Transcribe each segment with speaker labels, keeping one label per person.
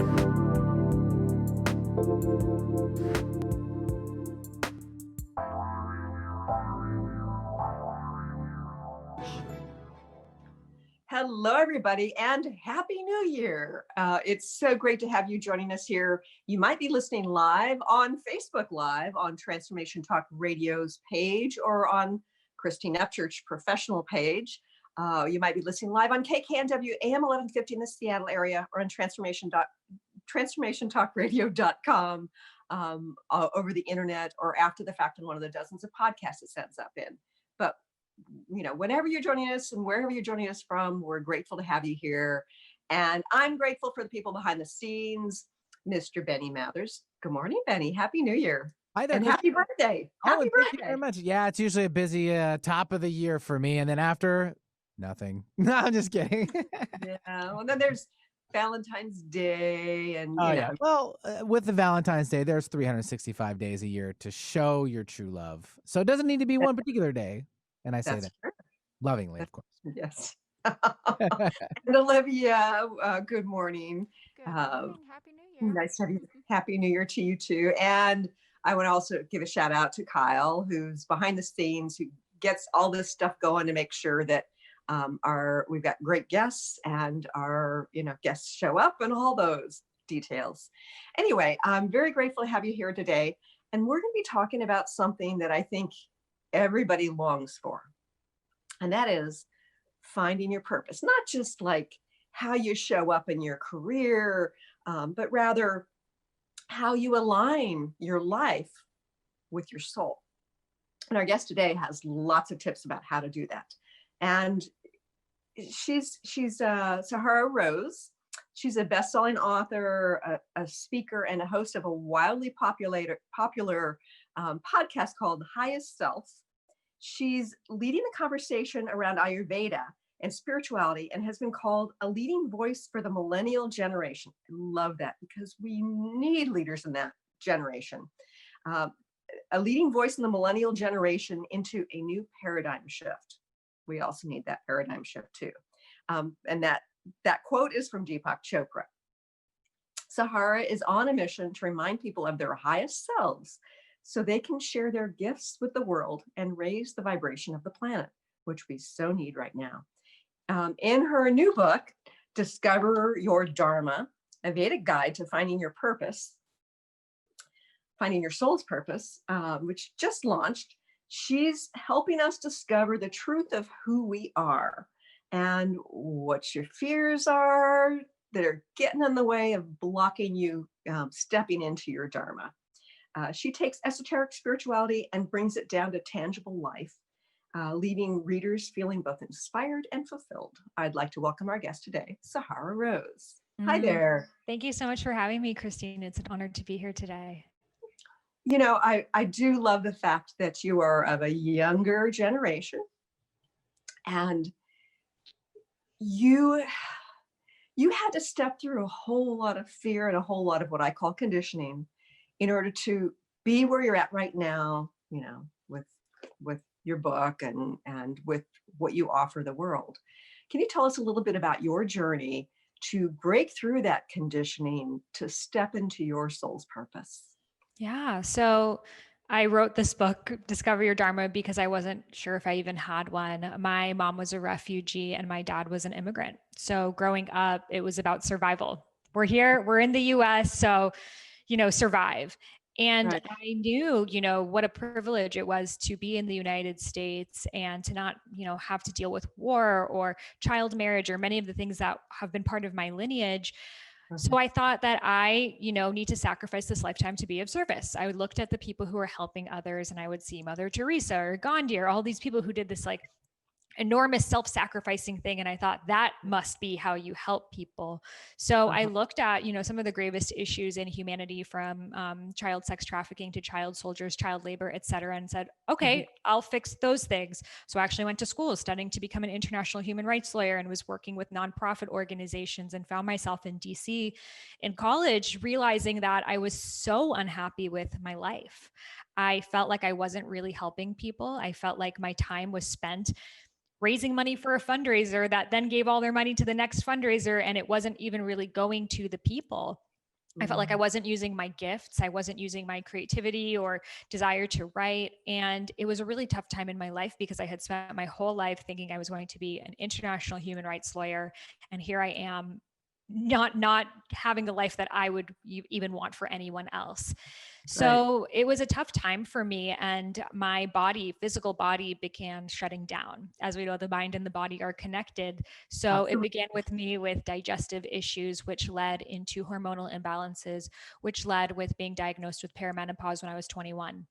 Speaker 1: Hello, everybody, and Happy New Year. It's so great to have you joining us here. You might be listening live on Facebook Live on Transformation Talk Radio's page or on Christine Upchurch professional page. You might be listening live on KKNW AM 1150 in the Seattle area or on transformationtalkradio.com over the internet or after the fact on one of the dozens of podcasts it sends up in. But whenever you're joining us and wherever you're joining us from, we're grateful to have you here. And I'm grateful for the people behind the scenes, Mr. Benny Mathers. Good morning, Benny. Happy New Year.
Speaker 2: Hi there.
Speaker 1: And happy birthday. Happy birthday.
Speaker 2: Thank you very much. Yeah, it's usually a busy top of the year for me. And then after, nothing. No, I'm just kidding.
Speaker 1: Yeah. Well, then there's Valentine's Day. And,
Speaker 2: yeah. Well, with the Valentine's Day, there's 365 days a year to show your true love. So it doesn't need to be one particular day. And I say that lovingly, of course.
Speaker 1: Yes. And Olivia, good morning.
Speaker 3: Good morning. Happy New Year.
Speaker 1: Nice to have you. Happy New Year to you too. And I want to also give a shout out to Kyle, who's behind the scenes, who gets all this stuff going to make sure that we've got great guests and our guests show up and all those details. Anyway, I'm very grateful to have you here today. And we're going to be talking about something that I think everybody longs for. And that is finding your purpose, not just like how you show up in your career, but rather how you align your life with your soul. And our guest today has lots of tips about how to do that. And she's Sahara Rose. She's a best-selling author, a speaker, and a host of a wildly popular podcast called Highest Self. She's leading the conversation around Ayurveda and spirituality and has been called a leading voice for the millennial generation. I love that because we need leaders in that generation. A leading voice in the millennial generation into a new paradigm shift. We also need that paradigm shift too. And that quote is from Deepak Chopra. Sahara is on a mission to remind people of their highest selves so they can share their gifts with the world and raise the vibration of the planet, which we so need right now. In her new book, Discover Your Dharma, a Vedic guide to finding your purpose, finding your soul's purpose, which just launched, she's helping us discover the truth of who we are and what your fears are that are getting in the way of blocking you stepping into your Dharma. She takes esoteric spirituality and brings it down to tangible life, leaving readers feeling both inspired and fulfilled. I'd like to welcome our guest today, Sahara Rose. Hi there.
Speaker 3: Thank you so much for having me, Christine. It's an honor to be here today.
Speaker 1: I do love the fact that you are of a younger generation and you had to step through a whole lot of fear and a whole lot of what I call conditioning in order to be where you're at right now, with your book and with what you offer the world. Can you tell us a little bit about your journey to break through that conditioning to step into your soul's purpose?
Speaker 3: Yeah. So I wrote this book, Discover Your Dharma, because I wasn't sure if I even had one. My mom was a refugee and my dad was an immigrant. So growing up, it was about survival. We're here, we're in the US, so, survive. And right. I knew, what a privilege it was to be in the United States and to not, have to deal with war or child marriage or many of the things that have been part of my lineage. So I thought that I, need to sacrifice this lifetime to be of service. I looked at the people who were helping others and I would see Mother Teresa or Gandhi or all these people who did this enormous self-sacrificing thing. And I thought that must be how you help people. So I looked at, some of the gravest issues in humanity from child sex trafficking to child soldiers, child labor, et cetera, and said, okay, I'll fix those things. So I actually went to school studying to become an international human rights lawyer and was working with nonprofit organizations and found myself in DC in college, realizing that I was so unhappy with my life. I felt like I wasn't really helping people. I felt like my time was spent raising money for a fundraiser that then gave all their money to the next fundraiser. And it wasn't even really going to the people. I felt like I wasn't using my gifts. I wasn't using my creativity or desire to write. And it was a really tough time in my life because I had spent my whole life thinking I was going to be an international human rights lawyer. And here I am not having the life that I would even want for anyone else. So it was a tough time for me, and my body, physical body, began shutting down. As we know, the mind and the body are connected. So it began with me with digestive issues, which led into hormonal imbalances, which led with being diagnosed with perimenopause when I was 21.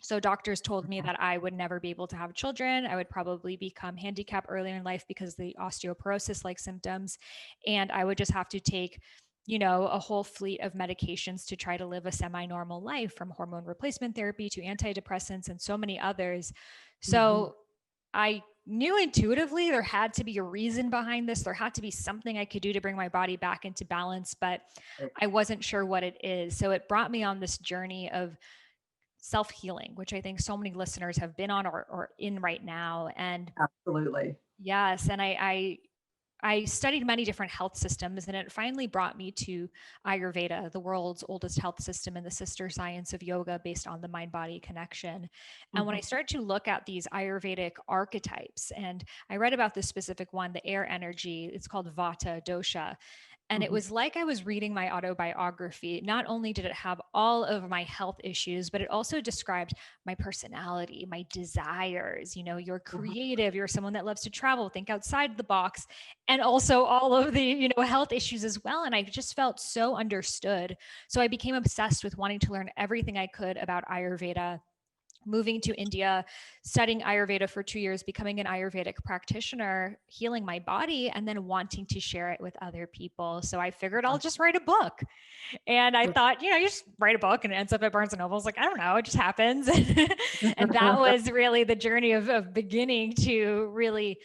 Speaker 3: So doctors told me that I would never be able to have children. I would probably become handicapped earlier in life because of the osteoporosis-like symptoms. And I would just have to take, a whole fleet of medications to try to live a semi-normal life, from hormone replacement therapy to antidepressants and so many others. So I knew intuitively there had to be a reason behind this. There had to be something I could do to bring my body back into balance, but I wasn't sure what it is. So it brought me on this journey of self-healing, which I think so many listeners have been on or in right now. And
Speaker 1: Absolutely.
Speaker 3: yes, and I studied many different health systems, and it finally brought me to Ayurveda, the world's oldest health system and the sister science of yoga based on the mind-body connection. And when I started to look at these Ayurvedic archetypes, and I read about this specific one, the air energy, it's called Vata dosha. And it was like I was reading my autobiography. Not only did it have all of my health issues, but it also described my personality, my desires. You're creative, you're someone that loves to travel, think outside the box, and also all of the, health issues as well. And I just felt so understood. So I became obsessed with wanting to learn everything I could about Ayurveda, moving to India, studying Ayurveda for 2 years, becoming an Ayurvedic practitioner, healing my body, and then wanting to share it with other people. So I figured I'll just write a book. And I thought, you just write a book and it ends up at Barnes and Noble. I was like, I don't know, it just happens. And that was really the journey of beginning to really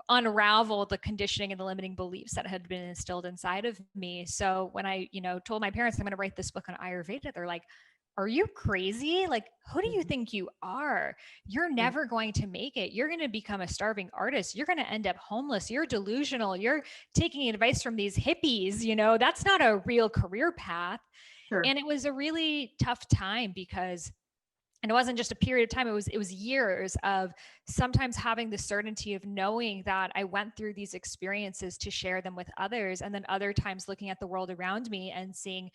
Speaker 3: unravel the conditioning and the limiting beliefs that had been instilled inside of me. So when I, told my parents I'm going to write this book on Ayurveda, they're like, are you crazy? Like, who do you think you are? You're never going to make it. You're going to become a starving artist. You're going to end up homeless. You're delusional. You're taking advice from these hippies. That's not a real career path.
Speaker 1: Sure.
Speaker 3: And it was a really tough time because, and it wasn't just a period of time, it was years of sometimes having the certainty of knowing that I went through these experiences to share them with others. And then other times looking at the world around me and seeing,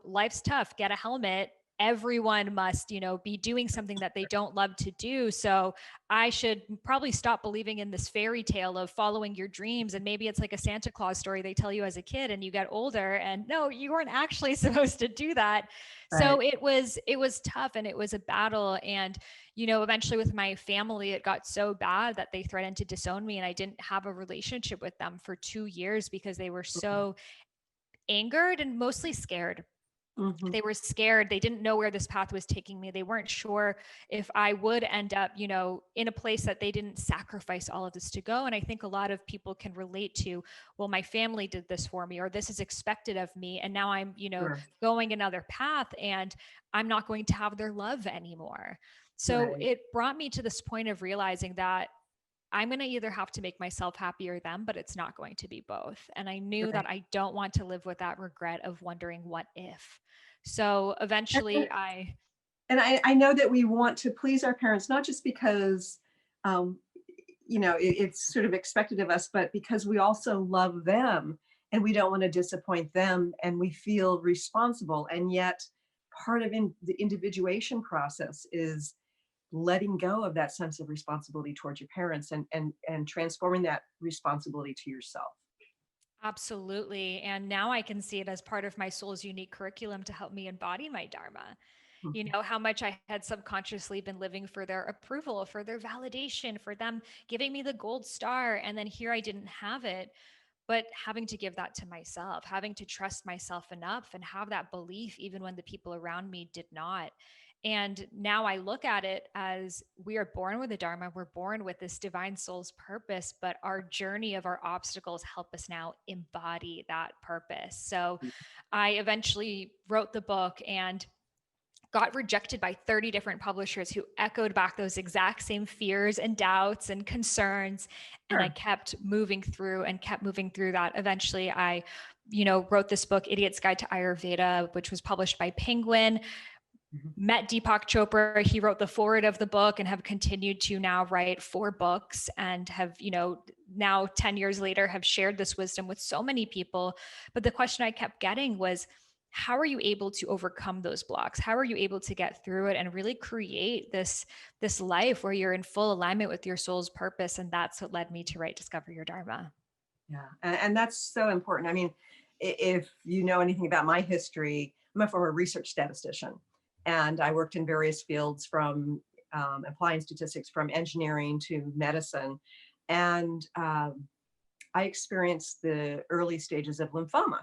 Speaker 3: life's tough, get a helmet. Everyone must, be doing something that they don't love to do. So I should probably stop believing in this fairy tale of following your dreams. And maybe it's like a Santa Claus story they tell you as a kid and you get older and no, you weren't actually supposed to do that. Right. So it was tough and it was a battle. And, eventually with my family, it got so bad that they threatened to disown me and I didn't have a relationship with them for 2 years because they were so angered and mostly scared. They were scared. They didn't know where this path was taking me. They weren't sure if I would end up, in a place that they didn't sacrifice all of this to go. And I think a lot of people can relate to, well, my family did this for me, or this is expected of me. And now I'm, sure, going another path and I'm not going to have their love anymore. So it brought me to this point of realizing that I'm going to either have to make myself happy or them, but it's not going to be both. And I knew that I don't want to live with that regret of wondering what if. So eventually I
Speaker 1: know that we want to please our parents, not just because, it's sort of expected of us, but because we also love them and we don't want to disappoint them and we feel responsible. And yet part of the individuation process is letting go of that sense of responsibility towards your parents and transforming that responsibility to yourself.
Speaker 3: Absolutely. And now I can see it as part of my soul's unique curriculum to help me embody my Dharma. How much I had subconsciously been living for their approval, for their validation, for them giving me the gold star. And then here I didn't have it, but having to give that to myself, having to trust myself enough and have that belief, even when the people around me did not. And now I look at it as we are born with a Dharma, we're born with this divine soul's purpose, but our journey of our obstacles help us now embody that purpose. So I eventually wrote the book and got rejected by 30 different publishers who echoed back those exact same fears and doubts and concerns. And I kept moving through that. Eventually I wrote this book, Idiot's Guide to Ayurveda, which was published by Penguin. Met Deepak Chopra. He wrote the foreword of the book and have continued to now write 4 books and have, now 10 years later have shared this wisdom with so many people. But the question I kept getting was, how are you able to overcome those blocks? How are you able to get through it and really create this life where you're in full alignment with your soul's purpose? And that's what led me to write Discover Your Dharma.
Speaker 1: Yeah. And that's so important. I mean, if you know anything about my history, I'm a former research statistician, and I worked in various fields from applying statistics from engineering to medicine. And I experienced the early stages of lymphoma,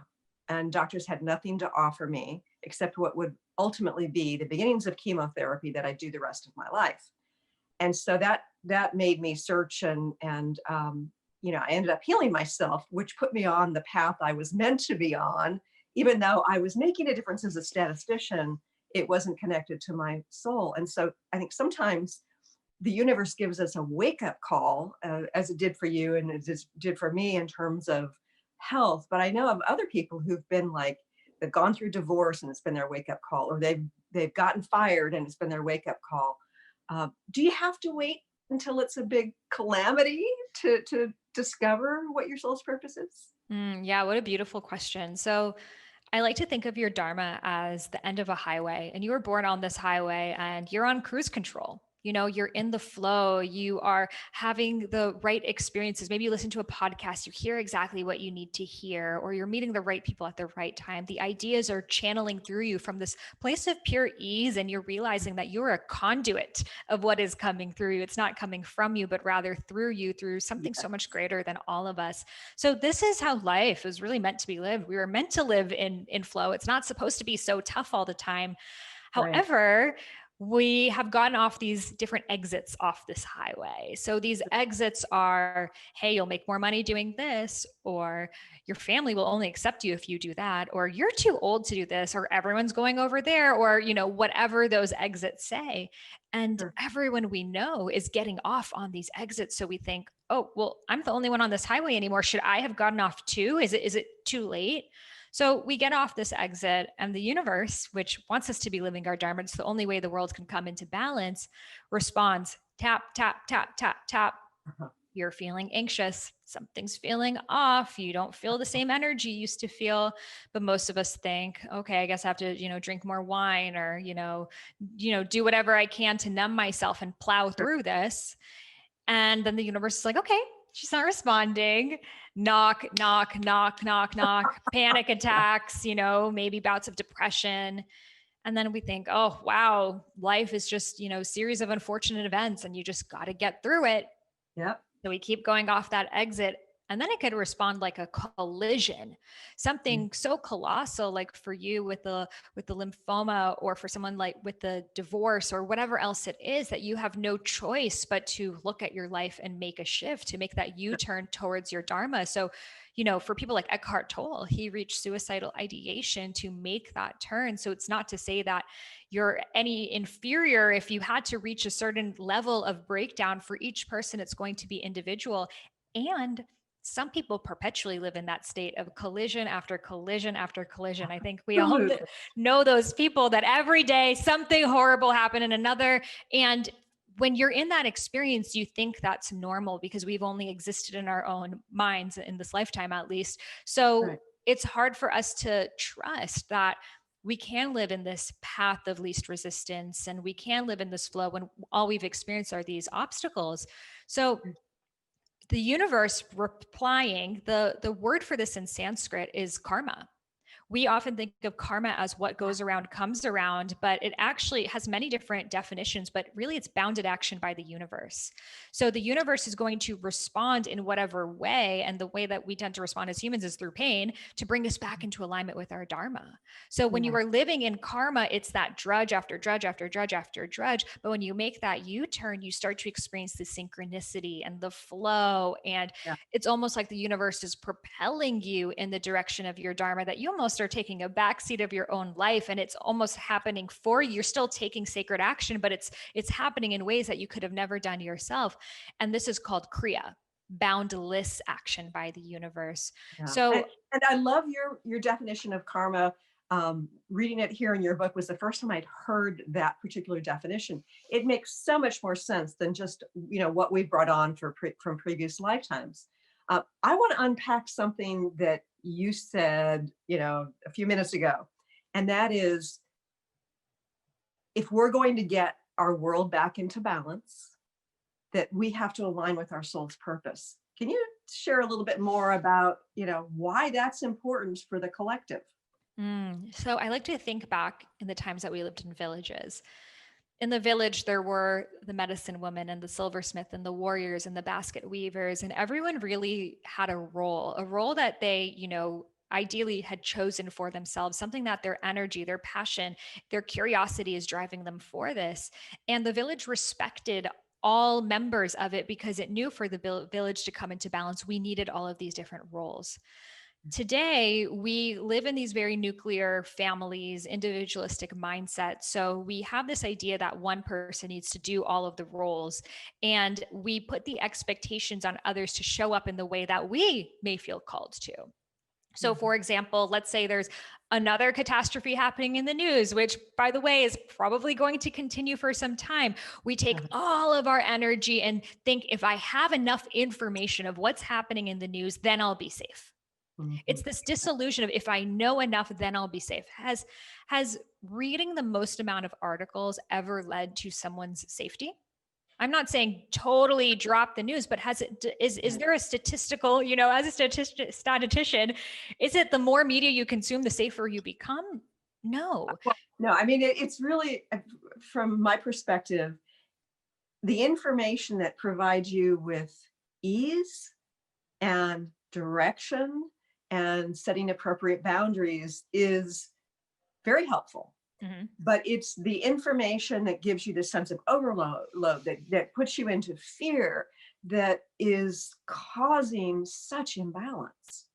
Speaker 1: and doctors had nothing to offer me except what would ultimately be the beginnings of chemotherapy that I do the rest of my life. And so that made me search, and I ended up healing myself, which put me on the path I was meant to be on. Even though I was making a difference as a statistician, it wasn't connected to my soul. And so I think sometimes the universe gives us a wake-up call, as it did for you and as it did for me in terms of health. But I know of other people who've been like, they've gone through divorce and it's been their wake-up call, or they've gotten fired and it's been their wake-up call. Do you have to wait until it's a big calamity to discover what your soul's purpose is?
Speaker 3: Yeah, what a beautiful question. So I like to think of your Dharma as the end of a highway, and you were born on this highway and you're on cruise control. You're in the flow, you are having the right experiences. Maybe you listen to a podcast, you hear exactly what you need to hear, or you're meeting the right people at the right time. The ideas are channeling through you from this place of pure ease, and you're realizing that you're a conduit of what is coming through you. It's not coming from you, but rather through you, through something so much greater than all of us. So this is how life is really meant to be lived. We were meant to live in flow. It's not supposed to be so tough all the time.
Speaker 1: Right.
Speaker 3: However, we have gotten off these different exits off this highway. So these exits are, hey, you'll make more money doing this, or your family will only accept you if you do that, or you're too old to do this, or everyone's going over there, or, whatever those exits say. And everyone we know is getting off on these exits. So we think, oh, well, I'm the only one on this highway anymore. Should I have gotten off too? Is it too late? So we get off this exit, and the universe, which wants us to be living our Dharma, it's the only way the world can come into balance, responds, tap, tap, tap, tap, tap. You're feeling anxious. Something's feeling off. You don't feel the same energy you used to feel. But most of us think, okay, I guess I have to, drink more wine, or, do whatever I can to numb myself and plow through this. And then the universe is like, okay, she's not responding. Knock, knock, knock, knock, knock, panic attacks, maybe bouts of depression. And then we think, oh, wow, life is just, series of unfortunate events, and you just got to get through it.
Speaker 1: Yep.
Speaker 3: So we keep going off that exit. And then it could respond like a collision, something so colossal, like for you with the lymphoma, or for someone like with the divorce, or whatever else it is, that you have no choice but to look at your life and make a shift, to make that U-turn towards your Dharma. So, for people like Eckhart Tolle, he reached suicidal ideation to make that turn. So it's not to say that you're any inferior if you had to reach a certain level of breakdown. For each person, it's going to be individual. And some people perpetually live in that state of collision after collision after collision. I think we all know those people that every day something horrible happened and another. And when you're in that experience, you think that's normal because we've only existed in our own minds in this lifetime, at least. So it's hard for us to trust that we can live in this path of least resistance, and we can live in this flow when all we've experienced are these obstacles. So the universe replying, the word for this in Sanskrit is karma. We often think of karma as what goes around comes around, but it actually has many different definitions, but really it's bounded action by the universe. So the universe is going to respond in whatever way, and the way that we tend to respond as humans is through pain, to bring us back into alignment with our Dharma. So when you are living in karma, it's that drudge after drudge after drudge after drudge. But when you make that U-turn, you start to experience the synchronicity and the flow. And it's almost like the universe is propelling you in the direction of your Dharma, that you almost are taking a backseat of your own life, and it's almost happening for you. You're still taking sacred action, but it's happening in ways that you could have never done yourself. And this is called Kriya. boundless action by the universe.
Speaker 1: Yeah.
Speaker 3: So
Speaker 1: And I love your definition of karma. Reading it here in your book was the first time I'd heard that particular definition. It makes so much more sense than just, what we brought on from previous lifetimes. I want to unpack something that you said, a few minutes ago, and that is, if we're going to get our world back into balance, that we have to align with our soul's purpose. Can you share a little bit more about, why that's important for the collective?
Speaker 3: So I like to think back in the times that we lived in villages. In the village, there were the medicine woman and the silversmith and the warriors and the basket weavers, and everyone really had a role that they, ideally had chosen for themselves, something that their energy, their passion, their curiosity is driving them for this. And the village respected all members of it because it knew for the village to come into balance, we needed all of these different roles. Today, we live in these very nuclear families, individualistic mindsets. So we have this idea that one person needs to do all of the roles, and we put the expectations on others to show up in the way that we may feel called to. So, for example, let's say there's another catastrophe happening in the news, which, by the way, is probably going to continue for some time. We take all of our energy and think, if I have enough information of what's happening in the news, then I'll be safe. It's this disillusion of, if I know enough, then I'll be safe. Has reading the most amount of articles ever led to someone's safety? I'm not saying totally drop the news, but is there a statistical, as a statistician, is it the more media you consume, the safer you become? No.
Speaker 1: No, I mean, it's really, from my perspective, the information that provides you with ease and direction and setting appropriate boundaries is very helpful. Mm-hmm. But it's the information that gives you this sense of overload that puts you into fear that is causing such imbalance.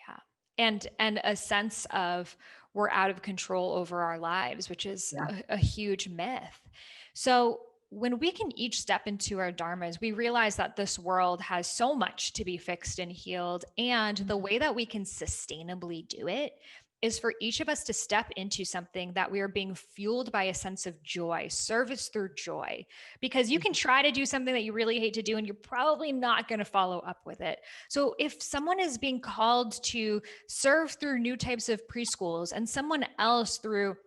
Speaker 3: Yeah. And a sense of we're out of control over our lives, which is a huge myth. So when we can each step into our dharmas, we realize that this world has so much to be fixed and healed. And the way that we can sustainably do it is for each of us to step into something that we are being fueled by a sense of joy, service through joy. Because you can try to do something that you really hate to do, and you're probably not going to follow up with it. So if someone is being called to serve through new types of preschools, and someone else through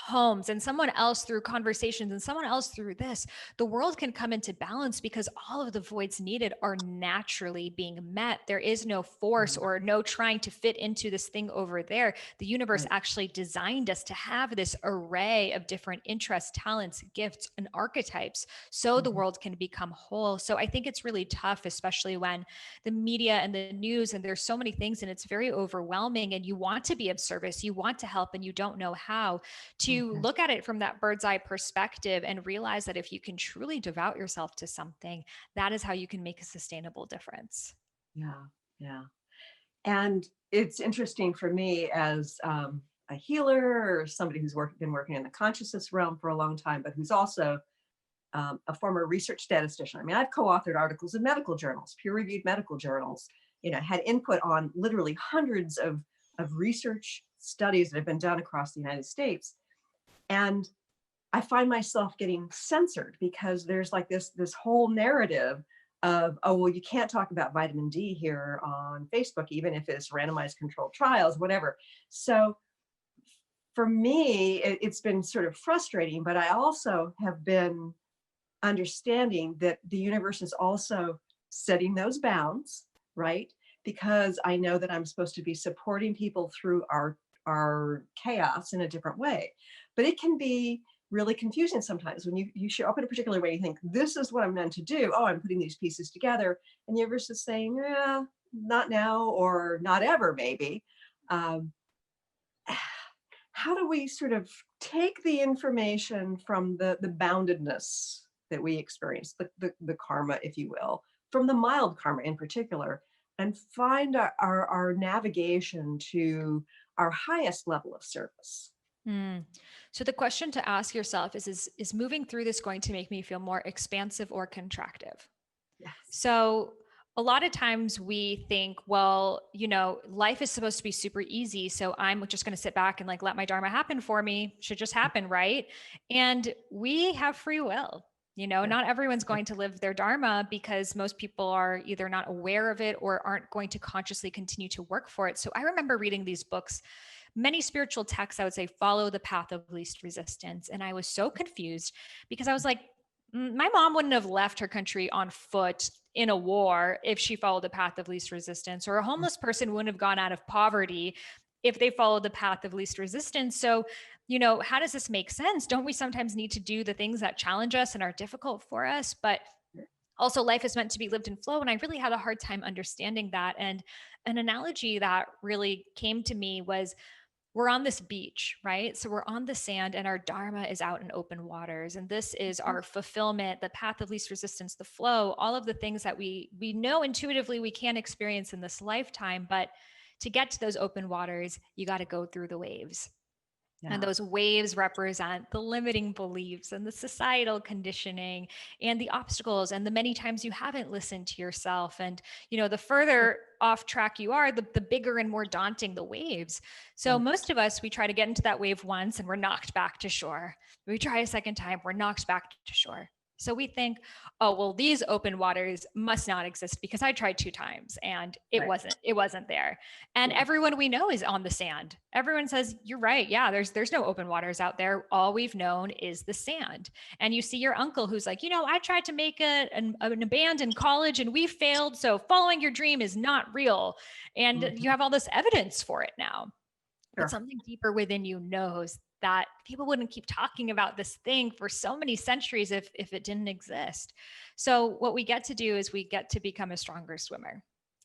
Speaker 3: homes, and someone else through conversations, and someone else through this, the world can come into balance because all of the voids needed are naturally being met. There is no force or no trying to fit into this thing over there. The universe actually designed us to have this array of different interests, talents, gifts, and archetypes so the world can become whole. So I think it's really tough, especially when the media and the news, and there's so many things, and it's very overwhelming, and you want to be of service, you want to help, and you don't know how, to look at it from that bird's eye perspective and realize that if you can truly devote yourself to something, that is how you can make a sustainable difference.
Speaker 1: Yeah. And it's interesting for me as a healer, or somebody who's been working in the consciousness realm for a long time, but who's also a former research statistician. I mean, I've co-authored articles in medical journals, peer-reviewed medical journals, had input on literally hundreds of research studies that have been done across the United States. And I find myself getting censored because there's like this whole narrative of, oh, well, you can't talk about vitamin D here on Facebook, even if it's randomized controlled trials, whatever. So for me, it's been sort of frustrating, but I also have been understanding that the universe is also setting those bounds, right? Because I know that I'm supposed to be supporting people through our chaos in a different way. But it can be really confusing sometimes when you show up in a particular way. You think, this is what I'm meant to do. Oh, I'm putting these pieces together. And the universe is saying, not now, or not ever, maybe. How do we sort of take the information from the boundedness that we experience, the karma, if you will, from the mild karma in particular, and find our navigation to our highest level of service?
Speaker 3: So the question to ask yourself is moving through this going to make me feel more expansive or contractive?
Speaker 1: Yes.
Speaker 3: So A lot of times we think, well, life is supposed to be super easy. So I'm just going to sit back and like let my Dharma happen for me. Should just happen, right? And we have free will.
Speaker 1: Yeah.
Speaker 3: Not everyone's going to live their Dharma because most people are either not aware of it or aren't going to consciously continue to work for it. So I remember reading these books, many spiritual texts, I would say, follow the path of least resistance. And I was so confused because I was like, my mom wouldn't have left her country on foot in a war if she followed the path of least resistance, or a homeless person wouldn't have gone out of poverty if they followed the path of least resistance. So, how does this make sense? Don't we sometimes need to do the things that challenge us and are difficult for us? But also, life is meant to be lived in flow. And I really had a hard time understanding that. And an analogy that really came to me was, we're on this beach, right? So we're on the sand and our Dharma is out in open waters. And this is our fulfillment, the path of least resistance, the flow, all of the things that we know intuitively we can experience in this lifetime. But to get to those open waters, you got to go through the waves.
Speaker 1: Yeah.
Speaker 3: And those waves represent the limiting beliefs and the societal conditioning and the obstacles and the many times you haven't listened to yourself. And, the further off track you are, the bigger and more daunting the waves. So most of us, we try to get into that wave once and we're knocked back to shore. We try a second time, we're knocked back to shore. So we think, oh, well, these open waters must not exist because I tried 2 times and it wasn't there. And everyone we know is on the sand. Everyone says, you're right. Yeah, there's no open waters out there. All we've known is the sand. And you see your uncle who's like, I tried to make an band in college and we failed. So following your dream is not real. And you have all this evidence for it now. But something deeper within you knows that people wouldn't keep talking about this thing for so many centuries if it didn't exist. So what we get to do is we get to become a stronger swimmer.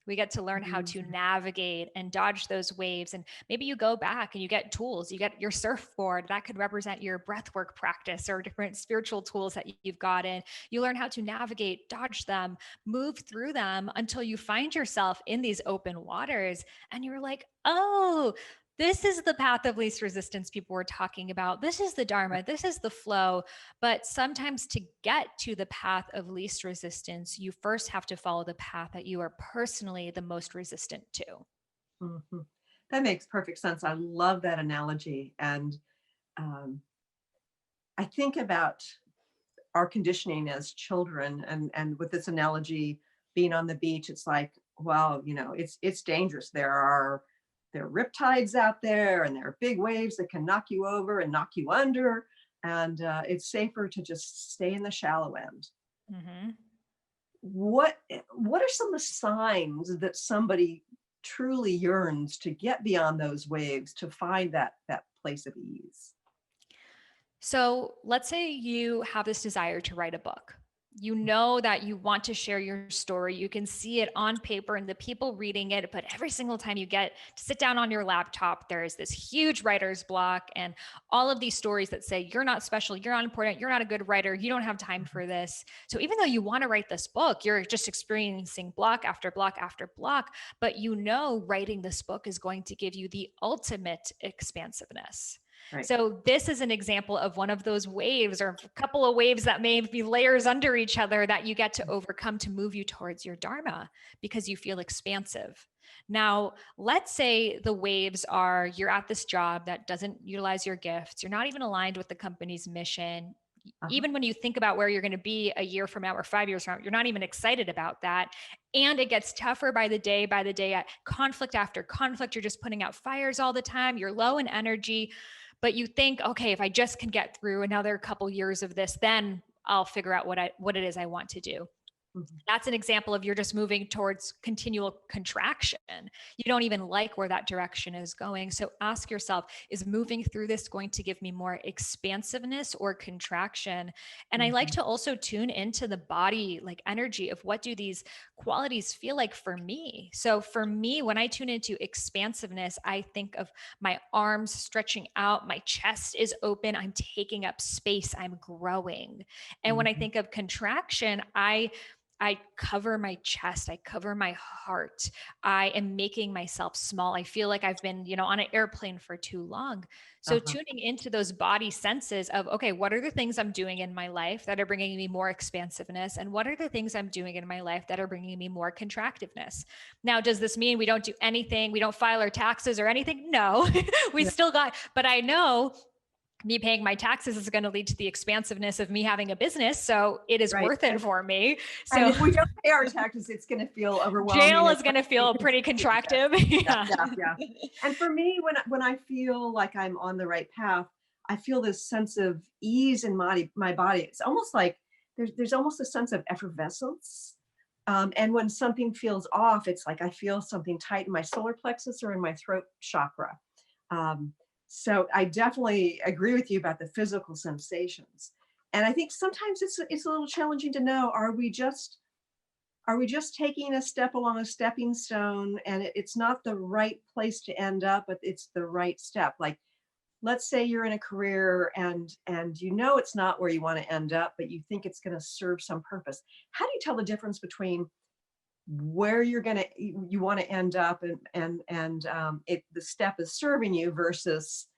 Speaker 3: We get to learn how to navigate and dodge those waves. And maybe you go back and you get tools, you get your surfboard that could represent your breathwork practice or different spiritual tools that you've gotten. You learn how to navigate, dodge them, move through them until you find yourself in these open waters. And you're like, oh, this is the path of least resistance people were talking about. This is the Dharma. This is the flow. But sometimes to get to the path of least resistance, you first have to follow the path that you are personally the most resistant to.
Speaker 1: Mm-hmm. That makes perfect sense. I love that analogy. And I think about our conditioning as children, and with this analogy being on the beach, it's like, well, it's dangerous. There are riptides out there and there are big waves that can knock you over and knock you under. And it's safer to just stay in the shallow end. Mm-hmm. What are some of the signs that somebody truly yearns to get beyond those waves, to find that place of ease?
Speaker 3: So let's say you have this desire to write a book. You know that you want to share your story. You can see it on paper and the people reading it, but every single time you get to sit down on your laptop, there is this huge writer's block and all of these stories that say, you're not special, you're not important, you're not a good writer, you don't have time for this. So even though you want to write this book, you're just experiencing block after block after block, but writing this book is going to give you the ultimate expansiveness. Right. So this is an example of one of those waves, or a couple of waves that may be layers under each other, that you get to overcome to move you towards your Dharma because you feel expansive. Now, let's say the waves are, you're at this job that doesn't utilize your gifts. You're not even aligned with the company's mission. Even when you think about where you're going to be a year from now or 5 years from now, you're not even excited about that. And it gets tougher by the day, at conflict after conflict. You're just putting out fires all the time. You're low in energy. But you think, okay, if I just can get through another couple years of this, then I'll figure out what it is I want to do. Mm-hmm. That's an example of you're just moving towards continual contraction. You don't even like where that direction is going. So ask yourself, is moving through this going to give me more expansiveness or contraction? And I like to also tune into the body, like energy of what do these qualities feel like for me? So for me, when I tune into expansiveness, I think of my arms stretching out, my chest is open, I'm taking up space, I'm growing. And when I think of contraction, I I cover my chest, I cover my heart. I am making myself small. I feel like I've been, on an airplane for too long. So
Speaker 1: Uh-huh.
Speaker 3: tuning into those body senses of, okay, what are the things I'm doing in my life that are bringing me more expansiveness? And what are the things I'm doing in my life that are bringing me more contractiveness? Now, does this mean we don't do anything? We don't file our taxes or anything? No, we
Speaker 1: Yeah.
Speaker 3: still got, but I know me paying my taxes is going to lead to the expansiveness of me having a business. So it is
Speaker 1: Right.
Speaker 3: worth it for me.
Speaker 1: And
Speaker 3: So
Speaker 1: if we don't pay our taxes, it's going to feel overwhelming.
Speaker 3: jail
Speaker 1: And
Speaker 3: is going to feel pretty contractive.
Speaker 1: yeah,
Speaker 3: Yeah.
Speaker 1: yeah, yeah. And for me, when I feel like I'm on the right path, I feel this sense of ease in my body. It's almost like there's almost a sense of effervescence. And when something feels off, it's like I feel something tight in my solar plexus or in my throat chakra. Um, so I definitely agree with you about the physical sensations. And I think sometimes it's a little challenging to know, are we just taking a step along a stepping stone, and it's not the right place to end up, but it's the right step? Like, let's say you're in a career and it's not where you want to end up, but you think it's going to serve some purpose. How do you tell the difference between where you want to end up, and the step is serving you versus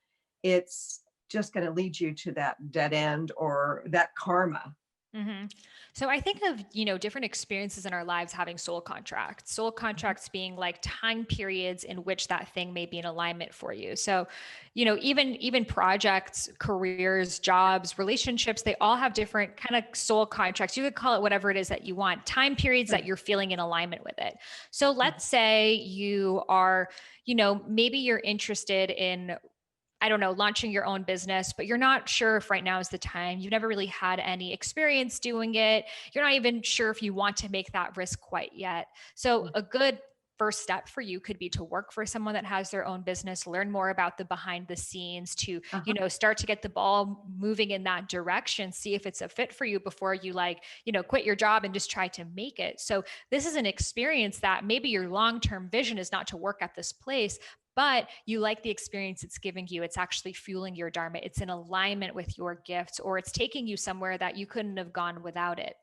Speaker 1: it's just going to lead you to that dead end or that karma?
Speaker 3: Mm-hmm. So I think of, different experiences in our lives having soul contracts being like time periods in which that thing may be in alignment for you. So, even projects, careers, jobs, relationships, they all have different kind of soul contracts. You could call it whatever it is that you want, time periods that you're feeling in alignment with it. So let's say you are, maybe you're interested in, I don't know, launching your own business, but you're not sure if right now is the time. You've never really had any experience doing it. You're not even sure if you want to make that risk quite yet. So a good first step for you could be to work for someone that has their own business, learn more about the behind the scenes, to,
Speaker 1: Uh-huh.
Speaker 3: start to get the ball moving in that direction, see if it's a fit for you before you quit your job and just try to make it. So this is an experience that maybe your long-term vision is not to work at this place, but you like the experience it's giving you. It's actually fueling your dharma. It's in alignment with your gifts, or it's taking you somewhere that you couldn't have gone without it.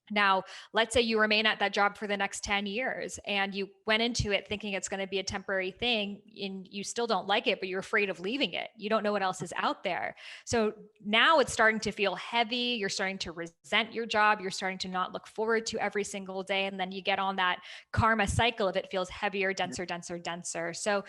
Speaker 3: Now, let's say you remain at that job for the next 10 years and you went into it thinking it's going to be a temporary thing and you still don't like it, but you're afraid of leaving it. You don't know what else is out there. So now it's starting to feel heavy. You're starting to resent your job. You're starting to not look forward to every single day. And then you get on that karma cycle of it feels heavier, denser, denser, denser. So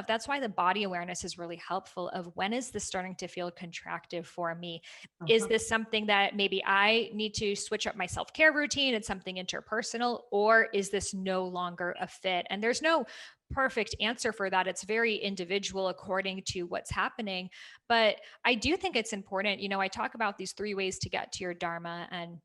Speaker 3: that's why the body awareness is really helpful of when is this starting to feel contractive for me? Is
Speaker 1: Uh-huh.
Speaker 3: this something that maybe I need to switch up my self-care routine? It's something interpersonal, or is this no longer a fit? And there's no perfect answer for that. It's very individual according to what's happening. But I do think it's important. I talk about these 3 ways to get to your dharma, and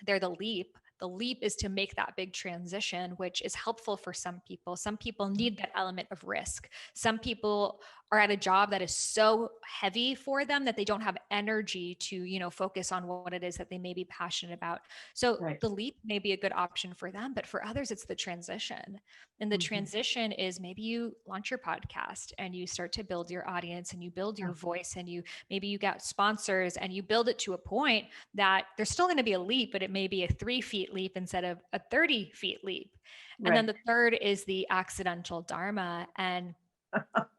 Speaker 3: they're the leap. The leap is to make that big transition, which is helpful for some people. Some people need that element of risk. Some people are at a job that is so heavy for them that they don't have energy to, focus on what it is that they may be passionate about. So
Speaker 1: Right.
Speaker 3: the leap may be a good option for them, but for others, it's the transition. And the transition is maybe you launch your podcast and you start to build your audience and you build your voice, and maybe you get sponsors and you build it to a point that there's still going to be a leap, but it may be a 3 feet leap instead of a 30 feet leap. And then
Speaker 1: Right.
Speaker 3: the third is the accidental dharma. And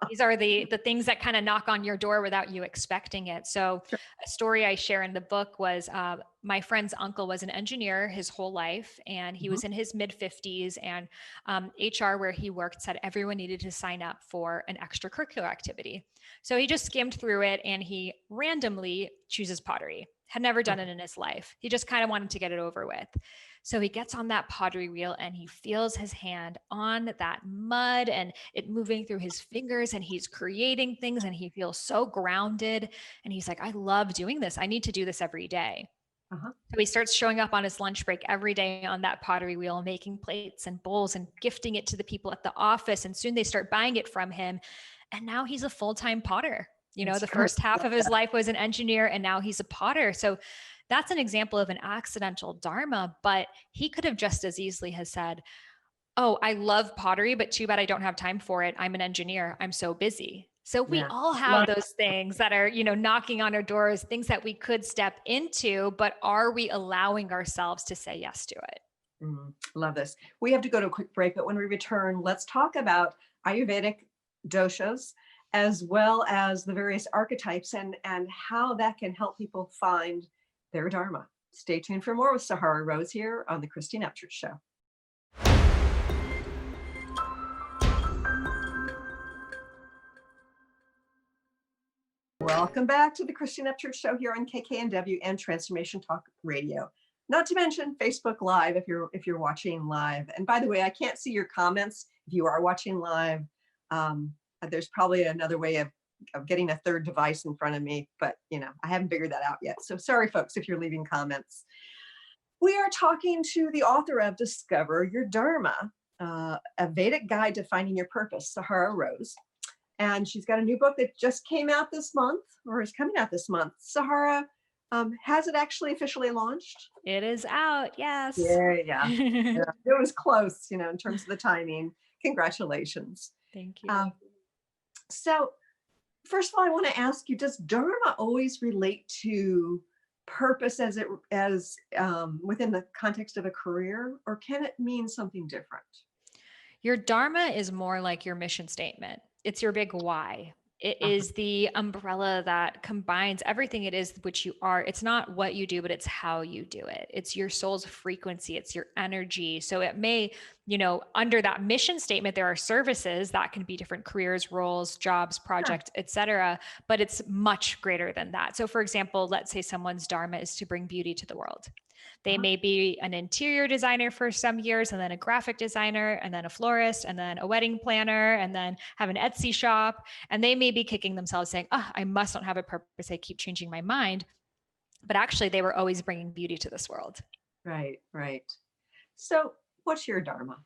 Speaker 3: these are the things that kind of knock on your door without you expecting it. So
Speaker 1: Sure.
Speaker 3: a story I share in the book was my friend's uncle was an engineer his whole life, and he was in his mid 50s, and HR where he worked said everyone needed to sign up for an extracurricular activity. So he just skimmed through it and he randomly chooses pottery. Had never done it in his life. He just kind of wanted to get it over with. So he gets on that pottery wheel and he feels his hand on that mud and it moving through his fingers, and he's creating things and he feels so grounded. And he's like, I love doing this. I need to do this every day.
Speaker 1: Uh-huh.
Speaker 3: So he starts showing up on his lunch break every day on that pottery wheel, making plates and bowls and gifting it to the people at the office. And soon they start buying it from him. And now he's a full-time potter.
Speaker 1: That's
Speaker 3: The
Speaker 1: great.
Speaker 3: first half of his life was an engineer, and now he's a potter. So that's an example of an accidental dharma, but he could have just as easily has said, oh, I love pottery, but too bad I don't have time for it. I'm an engineer. I'm so busy. So we
Speaker 1: Yeah.
Speaker 3: all have those things that are, knocking on our doors, things that we could step into, but are we allowing ourselves to say yes to it?
Speaker 1: Love this. We have to go to a quick break, but when we return, let's talk about Ayurvedic doshas as well as the various archetypes and how that can help people find their dharma. Stay tuned for more with Sahara Rose here on the Christine Upchurch Show. Welcome back to the Christine Upchurch Show here on KKNW and Transformation Talk Radio. Not to mention Facebook Live if you're watching live. And by the way, I can't see your comments if you are watching live. There's probably another way of getting a third device in front of me, but I haven't figured that out yet. So sorry, folks, if you're leaving comments. We are talking to the author of Discover Your Dharma, a Vedic guide to finding your purpose, Sahara Rose. And she's got a new book that just came out this month, or is coming out this month. Sahara, has it actually officially launched?
Speaker 3: It is out, yes.
Speaker 1: Yeah. It was close, in terms of the timing. Congratulations.
Speaker 3: Thank you.
Speaker 1: So first of all, I want to ask you, does Dharma always relate to purpose as within the context of a career, or can it mean something different?
Speaker 3: Your Dharma is more like your mission statement. It's your big why. It is the umbrella that combines everything it is which you are. It's not what you do, but it's how you do it. It's your soul's frequency. It's your energy. So it may, under that mission statement, there are services that can be different careers, roles, jobs, projects, etc. But it's much greater than that. So for example, let's say someone's Dharma is to bring beauty to the world. They may be an interior designer for some years, and then a graphic designer, and then a florist, and then a wedding planner, and then have an Etsy shop. And they may be kicking themselves saying, I must not have a purpose. I keep changing my mind. But actually, they were always bringing beauty to this world.
Speaker 1: Right. So what's your Dharma?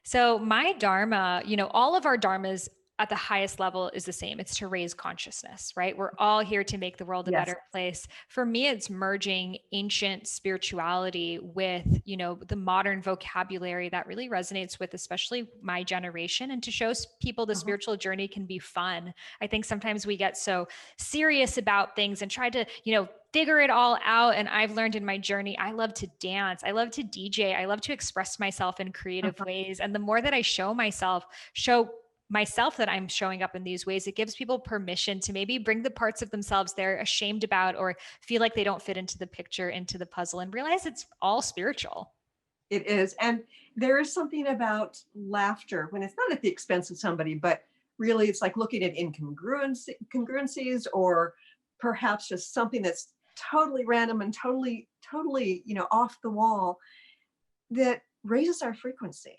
Speaker 3: So my Dharma, all of our Dharmas at the highest level is the same. It's to raise consciousness, right? We're all here to make the world a better place. For me, it's merging ancient spirituality with, the modern vocabulary that really resonates with especially my generation, and to show people the spiritual journey can be fun. I think sometimes we get so serious about things and try to, figure it all out. And I've learned in my journey, I love to dance. I love to DJ. I love to express myself in creative ways. And the more that I show myself that I'm showing up in these ways, it gives people permission to maybe bring the parts of themselves they're ashamed about or feel like they don't fit into the picture, into the puzzle, and realize it's all spiritual.
Speaker 1: It is. And there is something about laughter when it's not at the expense of somebody, but really it's like looking at incongruencies, or perhaps just something that's totally random and totally, off the wall, that raises our frequency.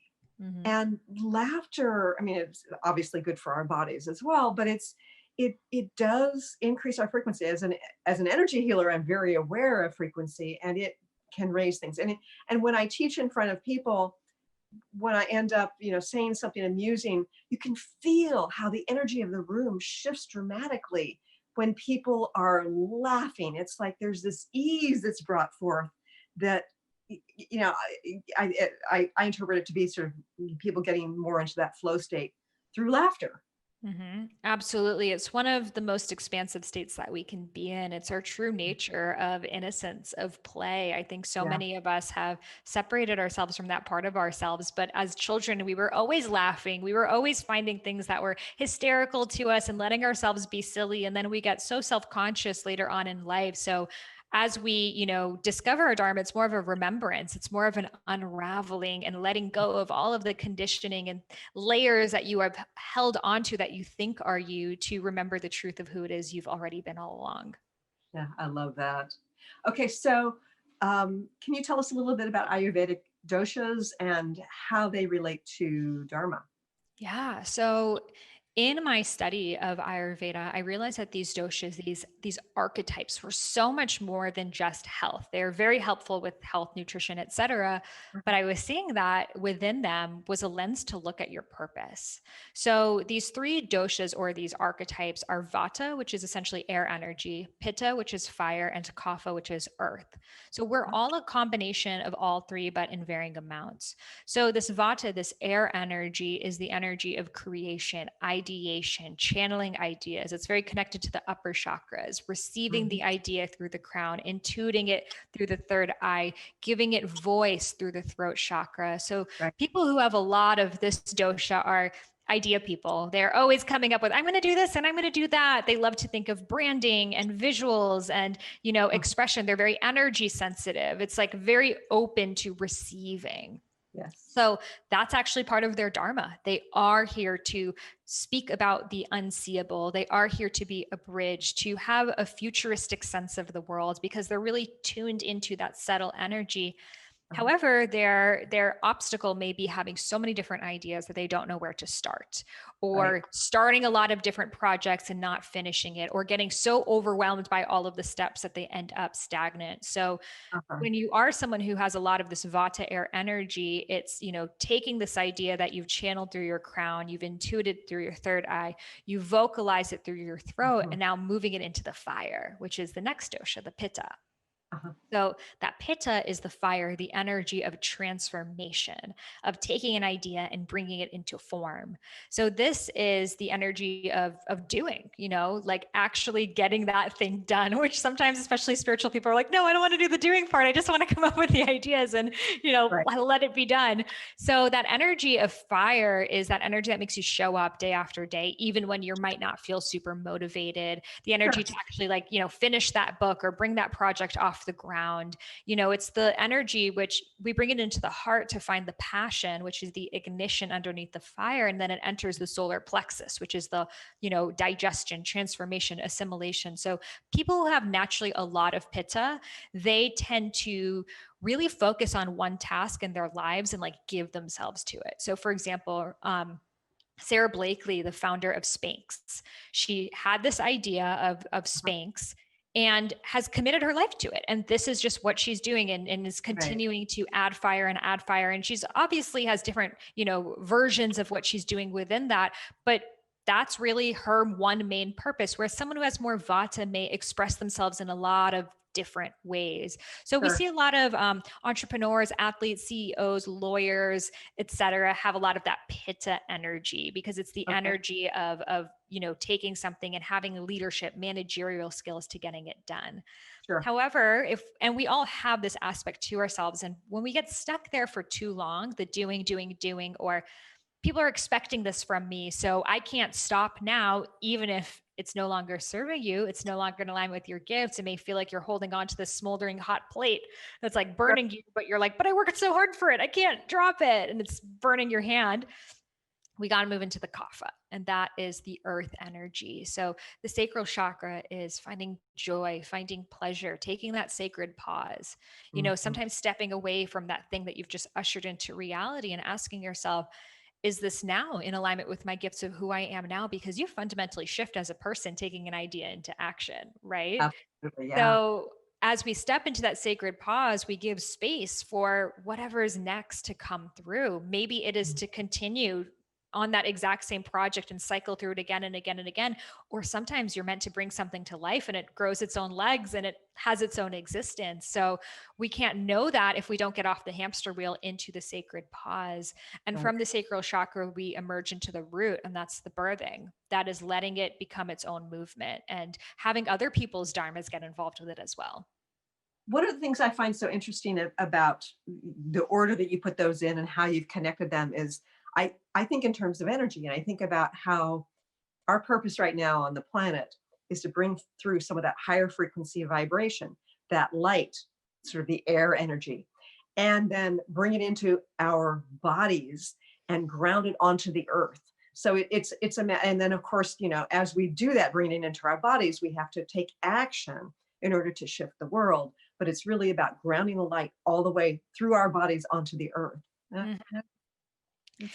Speaker 1: And laughter, it's obviously good for our bodies as well, but it does increase our frequency. As an energy healer, I'm very aware of frequency, and it can raise things. And when I teach in front of people, when I end up, saying something amusing, you can feel how the energy of the room shifts dramatically when people are laughing. It's like there's this ease that's brought forth that, I interpret it to be sort of people getting more into that flow state through laughter.
Speaker 3: Absolutely. It's one of the most expansive states that we can be in. It's our true nature of innocence, of play. I think so many of us have separated ourselves from that part of ourselves. But as children, we were always laughing. We were always finding things that were hysterical to us and letting ourselves be silly. And then we get so self-conscious later on in life. So as we, discover our Dharma, it's more of a remembrance. It's more of an unraveling and letting go of all of the conditioning and layers that you have held onto that you think are you, to remember the truth of who it is you've already been all along.
Speaker 1: Yeah, I love that. Okay, so can you tell us a little bit about Ayurvedic doshas and how they relate to Dharma?
Speaker 3: Yeah. So in my study of Ayurveda, I realized that these doshas, these archetypes, were so much more than just health. They're very helpful with health, nutrition, etc. But I was seeing that within them was a lens to look at your purpose. So these three doshas, or these archetypes, are Vata, which is essentially air energy, Pitta, which is fire, and Kapha, which is earth. So we're all a combination of all three, but in varying amounts. So this Vata, this air energy, is the energy of creation, ideation, channeling ideas. It's very connected to the upper chakras, receiving the idea through the crown, intuiting it through the third eye, giving it voice through the throat chakra. So
Speaker 1: Right.
Speaker 3: people who have a lot of this dosha are idea people. They're always coming up with, I'm going to do this and I'm going to do that. They love to think of branding and visuals and, expression. They're very energy sensitive. It's like very open to receiving.
Speaker 1: Yes.
Speaker 3: So that's actually part of their dharma. They are here to speak about the unseeable. They are here to be a bridge, to have a futuristic sense of the world, because they're really tuned into that subtle energy. However, their obstacle may be having so many different ideas that they don't know where to start, or starting a lot of different projects and not finishing it, or getting so overwhelmed by all of the steps that they end up stagnant. So when you are someone who has a lot of this vata air energy, it's, taking this idea that you've channeled through your crown, you've intuited through your third eye, you vocalize it through your throat, and now moving it into the fire, which is the next dosha, the pitta. So that pitta is the fire, the energy of transformation, of taking an idea and bringing it into form. So this is the energy of doing, like actually getting that thing done, which sometimes, especially spiritual people, are like, no, I don't want to do the doing part. I just want to come up with the ideas and, let it be done. So that energy of fire is that energy that makes you show up day after day, even when you might not feel super motivated. The energy to actually finish that book or bring that project off the ground. It's the energy which we bring it into the heart to find the passion, which is the ignition underneath the fire. And then it enters the solar plexus, which is the, digestion, transformation, assimilation. So people who have naturally a lot of pitta, they tend to really focus on one task in their lives and give themselves to it. So for example, Sarah Blakely, the founder of Spanx, she had this idea of Spanx and has committed her life to it. And this is just what she's doing, and is continuing to add fire. And she's obviously has different, versions of what she's doing within that. But that's really her one main purpose, where someone who has more vata may express themselves in a lot of different ways. So we see a lot of entrepreneurs, athletes, CEOs, lawyers, etc., have a lot of that pitta energy, because it's the energy of taking something and having leadership, managerial skills to getting it done. However, and we all have this aspect to ourselves, and when we get stuck there for too long, the doing, or people are expecting this from me, so I can't stop now, even if it's no longer serving you, it's no longer in alignment with your gifts. It may feel like you're holding on to this smoldering hot plate that's burning you, but you're like, but I worked so hard for it, I can't drop it, and it's burning your hand. We got to move into the kapha, and that is the earth energy. So the sacral chakra is finding joy, finding pleasure, taking that sacred pause, sometimes stepping away from that thing that you've just ushered into reality and asking yourself, is this now in alignment with my gifts of who I am now? Because you fundamentally shift as a person, taking an idea into action, right?
Speaker 1: Absolutely, yeah.
Speaker 3: So as we step into that sacred pause, we give space for whatever is next to come through. Maybe it is to continue on that exact same project and cycle through it again and again and again. Or sometimes you're meant to bring something to life and it grows its own legs and it has its own existence. So we can't know that if we don't get off the hamster wheel into the sacred pause. And from the sacral chakra, we emerge into the root, and that's the birthing. That is letting it become its own movement and having other people's dharmas get involved with it as well.
Speaker 1: One of the things I find so interesting about the order that you put those in and how you've connected them is I think in terms of energy, and I think about how our purpose right now on the planet is to bring through some of that higher frequency vibration, that light, sort of the air energy, and then bring it into our bodies and ground it onto the earth. So and then of course, as we do that, bringing it into our bodies, we have to take action in order to shift the world. But it's really about grounding the light all the way through our bodies onto the earth.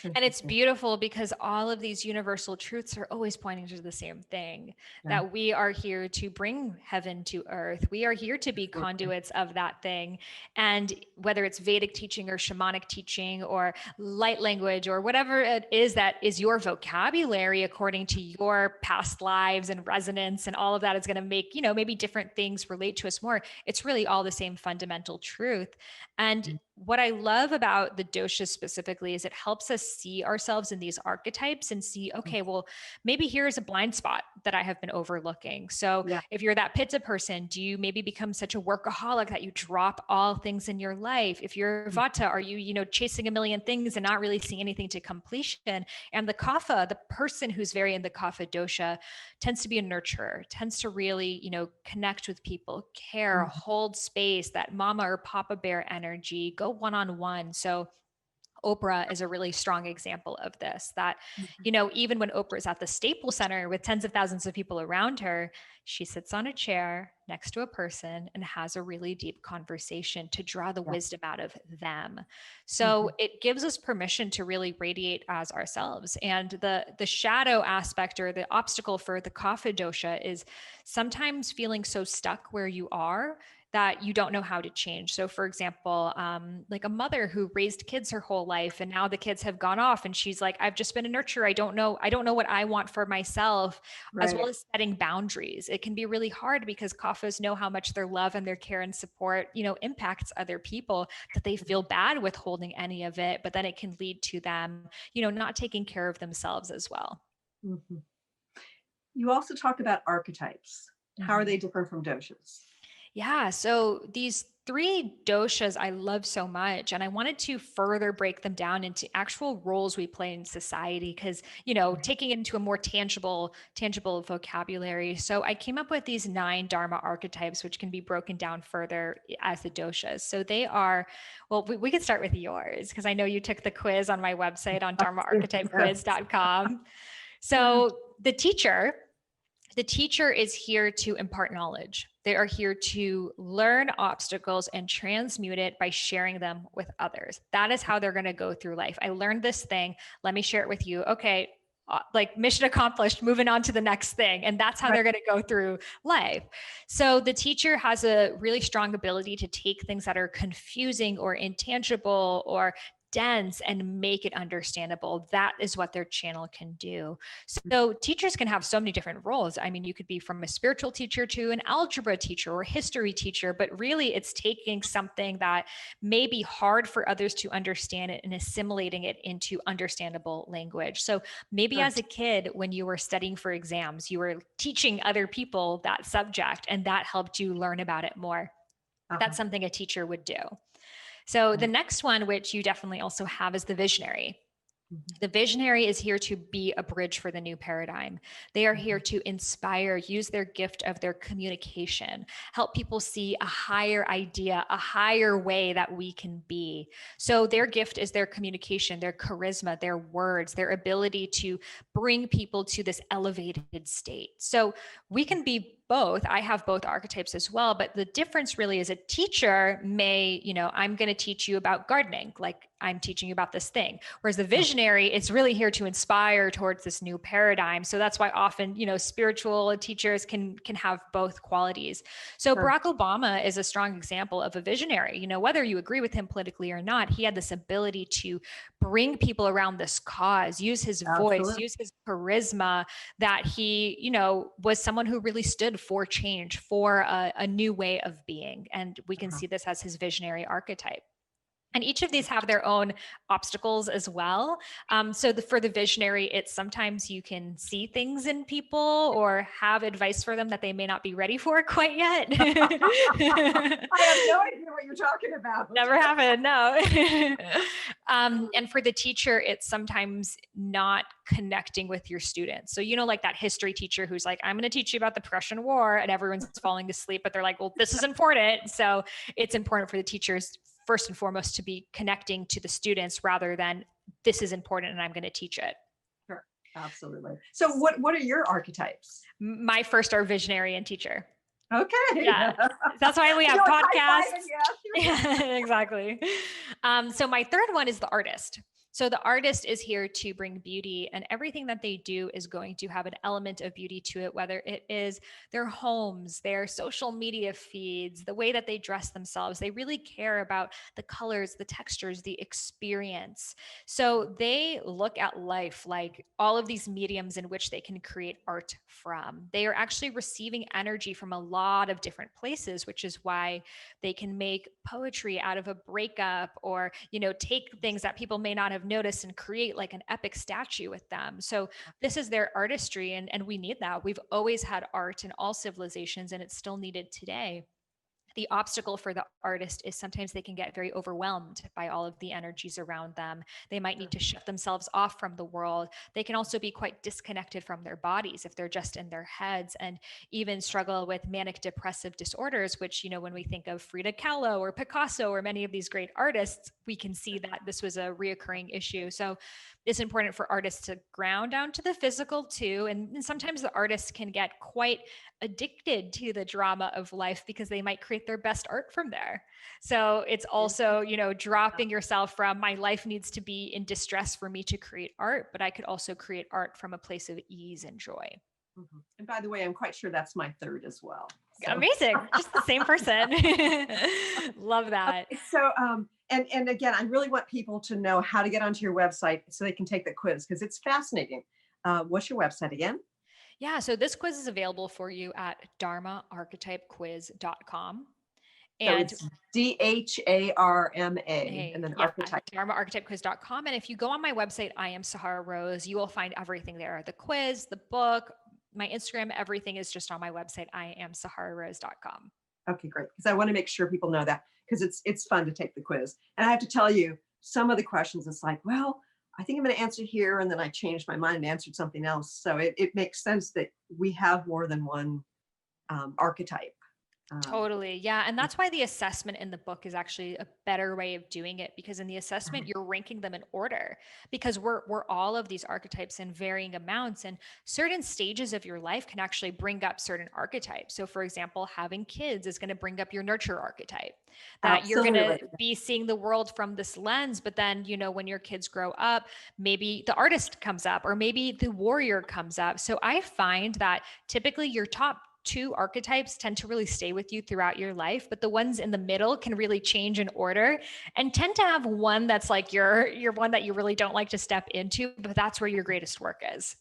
Speaker 3: And it's beautiful because all of these universal truths are always pointing to the same thing, that we are here to bring heaven to earth. We are here to be conduits of that thing. And whether it's Vedic teaching or shamanic teaching or light language or whatever it is that is your vocabulary according to your past lives and resonance and all of that is going to make, maybe different things relate to us more. It's really all the same fundamental truth. And what I love about the doshas specifically is it helps us see ourselves in these archetypes and see, okay, well, maybe here's a blind spot that I have been overlooking. So
Speaker 1: Yeah.
Speaker 3: if you're that pitta person, do you maybe become such a workaholic that you drop all things in your life? If you're vata, are you, chasing a million things and not really seeing anything to completion? And the kapha, the person who's very in the kapha dosha, tends to be a nurturer, tends to really, connect with people, care, hold space, that mama or papa bear energy, go one-on-one. So Oprah is a really strong example of this, that, even when Oprah is at the Staples Center with tens of thousands of people around her, she sits on a chair next to a person and has a really deep conversation to draw the wisdom out of them. So it gives us permission to really radiate as ourselves. And the shadow aspect, or the obstacle for the kapha dosha, is sometimes feeling so stuck where you are that you don't know how to change. So for example, like a mother who raised kids her whole life, and now the kids have gone off and she's like, I've just been a nurturer. I don't know what I want for myself, as well as setting boundaries. It can be really hard because kaphas know how much their love and their care and support, impacts other people, that they feel bad withholding any of it, but then it can lead to them, not taking care of themselves as well.
Speaker 1: You also talk about archetypes. How are they different from doshas?
Speaker 3: Yeah. So these 3 doshas I love so much. And I wanted to further break them down into actual roles we play in society, because, taking it into a more tangible vocabulary. So I came up with these 9 Dharma archetypes, which can be broken down further as the doshas. So they are, well, we could start with yours, because I know you took the quiz on my website on dharmaarchetypequiz.com. So the teacher is here to impart knowledge. They are here to learn obstacles and transmute it by sharing them with others. That is how they're going to go through life. I learned this thing. Let me share it with you. Okay. Like mission accomplished, moving on to the next thing. And that's how they're going to go through life. So the teacher has a really strong ability to take things that are confusing or intangible or dense and make it understandable. That is what their channel can do. So teachers can have so many different roles. I mean, you could be from a spiritual teacher to an algebra teacher or history teacher, but really it's taking something that may be hard for others to understand it and assimilating it into understandable language. So maybe as a kid, when you were studying for exams, you were teaching other people that subject, and that helped you learn about it more. That's something a teacher would do. So the next one, which you definitely also have, is the visionary. The visionary is here to be a bridge for the new paradigm. They are here to inspire, use their gift of their communication, help people see a higher idea, a higher way that we can be. So their gift is their communication, their charisma, their words, their ability to bring people to this elevated state. So we can be both. I have both archetypes as well, but the difference really is a teacher may, I'm going to teach you about gardening, like I'm teaching you about this thing. Whereas the visionary, it's really here to inspire towards this new paradigm. So that's why often, spiritual teachers can have both qualities. So Barack Obama is a strong example of a visionary. Whether you agree with him politically or not, he had this ability to bring people around this cause, use his voice, use his charisma, that he, was someone who really stood for change, for a new way of being. And we can see this as his visionary archetype. And each of these have their own obstacles as well. So for the visionary, it's sometimes you can see things in people or have advice for them that they may not be ready for quite yet.
Speaker 1: I have no idea what you're talking about.
Speaker 3: Never happened, no. And for the teacher, it's sometimes not connecting with your students. So, like that history teacher who's like, I'm going to teach you about the Prussian War, and everyone's falling asleep, but they're like, well, this is important. So it's important for the teachers, first and foremost, to be connecting to the students rather than this is important and I'm going to teach it.
Speaker 1: Sure, absolutely. So what are your archetypes?
Speaker 3: My first are visionary and teacher.
Speaker 1: Okay.
Speaker 3: Yeah. That's why we have podcasts. Yeah, exactly. So my third one is the artist. So the artist is here to bring beauty, and everything that they do is going to have an element of beauty to it, whether it is their homes, their social media feeds, the way that they dress themselves. They really care about the colors, the textures, the experience. So they look at life like all of these mediums in which they can create art from. They are actually receiving energy from a lot of different places, which is why they can make poetry out of a breakup, or, take things that people may not have noticed and create like an epic statue with them. So this is their artistry, and we need that. We've always had art in all civilizations, and it's still needed today. The obstacle for the artist is sometimes they can get very overwhelmed by all of the energies around them. They might need to shut themselves off from the world. They can also be quite disconnected from their bodies if they're just in their heads, and even struggle with manic depressive disorders, which, when we think of Frida Kahlo or Picasso or many of these great artists, we can see that this was a reoccurring issue. So it's important for artists to ground down to the physical too. And sometimes the artists can get quite addicted to the drama of life because they might create their best art from there. So it's also, dropping yourself from, my life needs to be in distress for me to create art, but I could also create art from a place of ease and joy.
Speaker 1: Mm-hmm. And by the way, I'm quite sure that's my third as well.
Speaker 3: So. Amazing. Just the same person. Love that.
Speaker 1: Okay, so, and again, I really want people to know how to get onto your website so they can take the quiz, because it's fascinating. What's your website again?
Speaker 3: Yeah, so this quiz is available for you at dharmaarchetypequiz.com. And
Speaker 1: so it's DHARMA and then archetype.
Speaker 3: dharmaarchetypequiz.com. And if you go on my website, I am Sahara Rose, you will find everything there. The quiz, the book, my Instagram, everything is just on my website, iamsahararose.com.
Speaker 1: Okay, great. Because I want to make sure people know that, because it's fun to take the quiz. And I have to tell you, some of the questions, it's like, well, I think I'm going to answer here, and then I changed my mind and answered something else. So it makes sense that we have more than one archetype.
Speaker 3: Totally. Yeah. And that's why the assessment in the book is actually a better way of doing it, because in the assessment, you're ranking them in order, because we're all of these archetypes in varying amounts, and certain stages of your life can actually bring up certain archetypes. So for example, having kids is going to bring up your nurture archetype, that
Speaker 1: Absolutely.
Speaker 3: You're going to be seeing the world from this lens. But then, when your kids grow up, maybe the artist comes up, or maybe the warrior comes up. So I find that typically your top two archetypes tend to really stay with you throughout your life, but the ones in the middle can really change in order, and tend to have one that's like your one that you really don't like to step into, but that's where your greatest work is.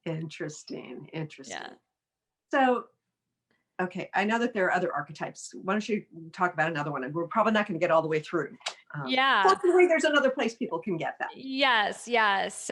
Speaker 1: Interesting.
Speaker 3: Yeah.
Speaker 1: So, okay, I know that there are other archetypes. Why don't you talk about another one? And we're probably not going to get all the way through.
Speaker 3: Yeah.
Speaker 1: Fortunately, there's another place people can get that.
Speaker 3: Yes.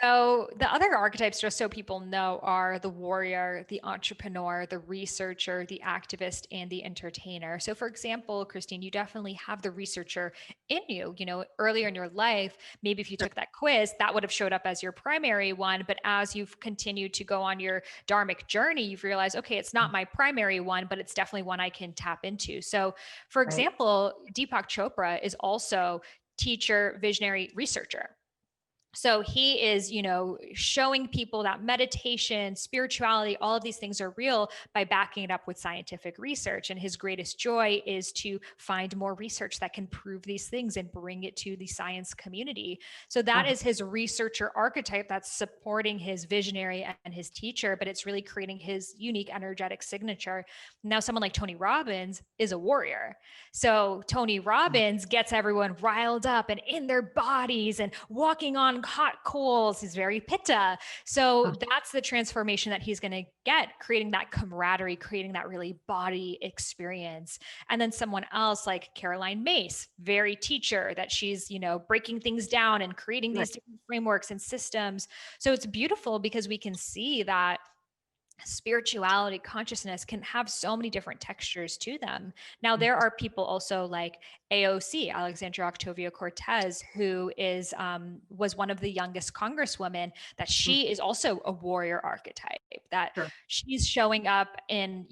Speaker 3: So the other archetypes, just so people know, are the warrior, the entrepreneur, the researcher, the activist, and the entertainer. So for example, Christine, you definitely have the researcher in you. Earlier in your life, maybe if you took that quiz, that would have showed up as your primary one. But as you've continued to go on your dharmic journey, you've realized, okay, it's not my primary one, but it's definitely one I can tap into. So for example, Deepak Chopra is also teacher, visionary, researcher. So he is, showing people that meditation, spirituality, all of these things are real by backing it up with scientific research. And his greatest joy is to find more research that can prove these things and bring it to the science community. So that is his researcher archetype that's supporting his visionary and his teacher, but it's really creating his unique energetic signature. Now, someone like Tony Robbins is a warrior. So Tony Robbins gets everyone riled up and in their bodies and walking on hot coals. He's very pitta. So that's the transformation that he's going to get, creating that camaraderie, creating that really body experience. And then someone else like Caroline Myss, very teacher, that she's, breaking things down and creating these different frameworks and systems. So it's beautiful because we can see that spirituality, consciousness can have so many different textures to them. Now, there are people also like AOC, Alexandria Octavia-Cortez, who is was one of the youngest congresswomen, that she is also a warrior archetype, that she's showing up and,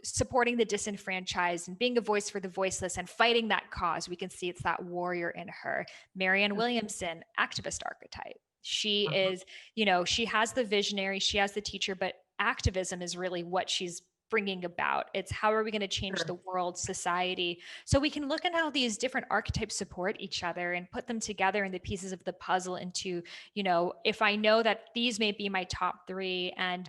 Speaker 3: supporting the disenfranchised and being a voice for the voiceless and fighting that cause. We can see it's that warrior in her. Marianne Williamson, activist archetype. She is, she has the visionary, she has the teacher, but activism is really what she's bringing about. It's how are we going to change
Speaker 1: Sure.
Speaker 3: the world, society? So we can look at how these different archetypes support each other and put them together in the pieces of the puzzle into, if I know that these may be my top three, and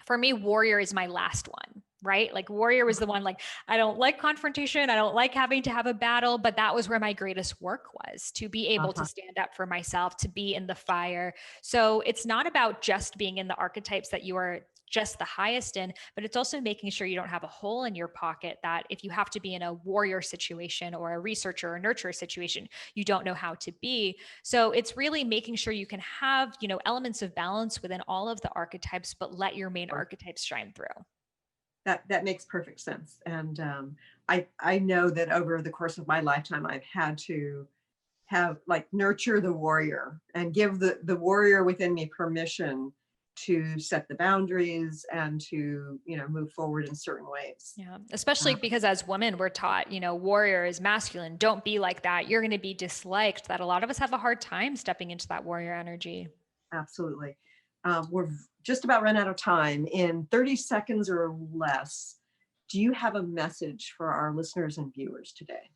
Speaker 3: for me, warrior is my last one, right? Like warrior was the one, like, I don't like confrontation. I don't like having to have a battle, but that was where my greatest work was, to be able to stand up for myself, to be in the fire. So it's not about just being in the archetypes that you are just the highest in, but it's also making sure you don't have a hole in your pocket that if you have to be in a warrior situation or a researcher or nurturer situation, you don't know how to be. So it's really making sure you can have, elements of balance within all of the archetypes, but let your main archetypes shine through.
Speaker 1: That makes perfect sense. And I know that over the course of my lifetime, I've had to nurture the warrior and give the warrior within me permission to set the boundaries and to, move forward in certain ways.
Speaker 3: Yeah. Especially because as women, we're taught, warrior is masculine. Don't be like that. You're going to be disliked. That a lot of us have a hard time stepping into that warrior energy.
Speaker 1: Absolutely. We're just about run out of time. In 30 seconds or less, do you have a message for our listeners and viewers today?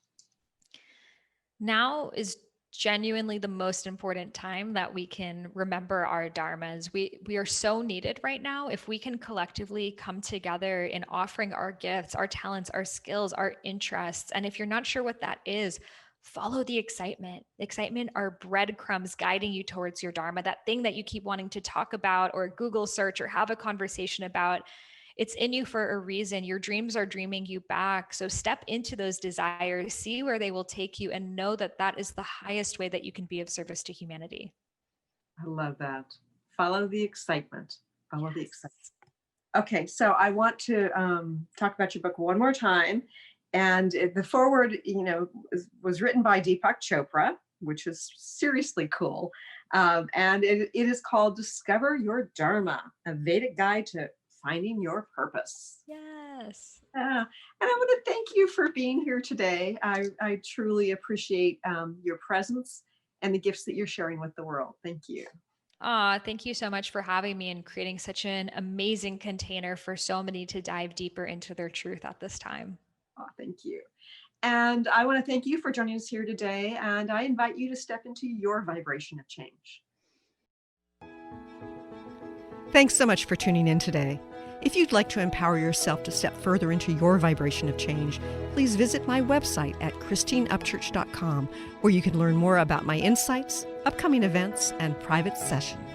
Speaker 3: Now is genuinely the most important time that we can remember our dharmas. We are so needed right now. If we can collectively come together in offering our gifts, our talents, our skills, our interests, and if you're not sure what that is, follow the excitement. Excitement are breadcrumbs guiding you towards your dharma, that thing that you keep wanting to talk about or Google search or have a conversation about. It's in you for a reason. Your dreams are dreaming you back. So step into those desires, see where they will take you, and know that that is the highest way that you can be of service to humanity.
Speaker 1: I love that. Follow the excitement. Follow the excitement. Okay, so I want to talk about your book one more time. And the foreword, was written by Deepak Chopra, which is seriously cool. And it is called Discover Your Dharma, a Vedic guide to finding your purpose.
Speaker 3: Yes.
Speaker 1: And I want to thank you for being here today. I truly appreciate your presence and the gifts that you're sharing with the world. Thank you.
Speaker 3: Thank you so much for having me and creating such an amazing container for so many to dive deeper into their truth at this time.
Speaker 1: Thank you. And I want to thank you for joining us here today. And I invite you to step into your vibration of change.
Speaker 4: Thanks so much for tuning in today. If you'd like to empower yourself to step further into your vibration of change, please visit my website at christineupchurch.com, where you can learn more about my insights, upcoming events, and private sessions.